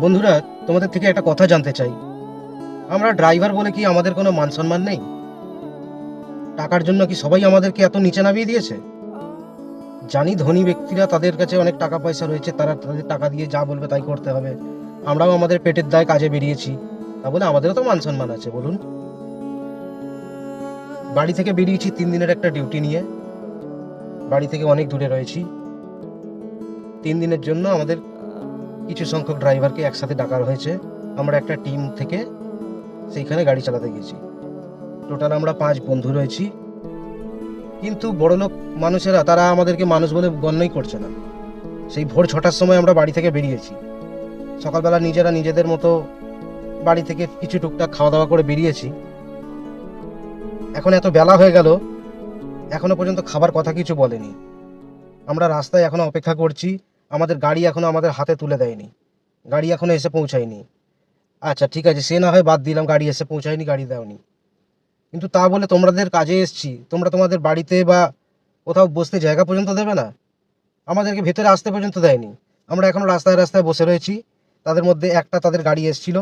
বন্ধুরা, তোমাদের থেকে একটা কথা জানতে চাই। আমরা ড্রাইভার বলে কি আমাদের কোনো মান সম্মান নেই? টাকার জন্য কি সবাই আমাদেরকে এত নিচে নামিয়ে দিয়েছে? জানি ধনী ব্যক্তিরা তাদের কাছে অনেক টাকা পয়সা রয়েছে, তারা তাদের টাকা দিয়ে যা বলবে তাই করতে হবে। আমরাও আমাদের পেটের দায়ে কাজে বেরিয়েছি, তা বলে আমাদেরও তো মান সম্মান আছে বলুন। বাড়ি থেকে বেরিয়েছি 3 দিনের একটা ডিউটি নিয়ে। বাড়ি থেকে অনেক দূরে রয়েছি। 3 দিনের জন্য আমাদের কিছু সংখ্যক ড্রাইভারকে একসাথে ডাকা হয়েছে। আমরা একটা টিম থেকে সেইখানে গাড়ি চালাতে গেছি। টোটাল আমরা 5 বন্ধু রয়েছি। কিন্তু বড়লোক মানুষেরা তারা আমাদেরকে মানুষ বলে গণ্যই করছে না। সেই ভোর 6টার সময় আমরা বাড়ি থেকে বেরিয়েছি। সকালবেলা নিজেরা নিজেদের মতো বাড়ি থেকে কিছু টুকটাক খাওয়া দাওয়া করে বেরিয়েছি। এখন এত বেলা হয়ে গেল, এখনো পর্যন্ত খাবার কথা কিছু বলেনি। আমরা রাস্তায় এখনো অপেক্ষা করছি। আমাদের গাড়ি এখনো আমাদের হাতে তুলে দেয়নি, গাড়ি এখনো এসে পৌঁছায়নি। আচ্ছা ঠিক আছে, সে না হয় বাদ দিলাম, গাড়ি এসে পৌঁছায়নি, গাড়ি দাওনি, কিন্তু তা বলে তোমাদের কাজে এসছি, তোমরা তোমাদের বাড়িতে বা কোথাও বসতে জায়গা পর্যন্ত দেবে না? আমাদেরকে ভেতরে আসতে পর্যন্ত দেয়নি। আমরা এখন রাস্তায় রাস্তায় বসে রয়েছি। তাদের মধ্যে একটা তাদের গাড়ি এসেছিল,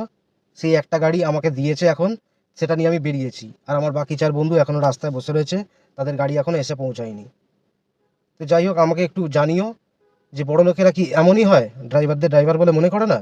সেই একটা গাড়ি আমাকে দিয়েছে এখন, সেটা নিয়ে আমি বেরিয়েছি। আর আমার বাকি 4 বন্ধু এখনও রাস্তায় বসে রয়েছে, তাদের গাড়ি এখনও এসে পৌঁছায়নি। তো যাই হোক, আমাকে একটু জানিও যে বড় লোকেরা কি এমনই হয়, ড্রাইভারদের ড্রাইভার বলে মনে করে না?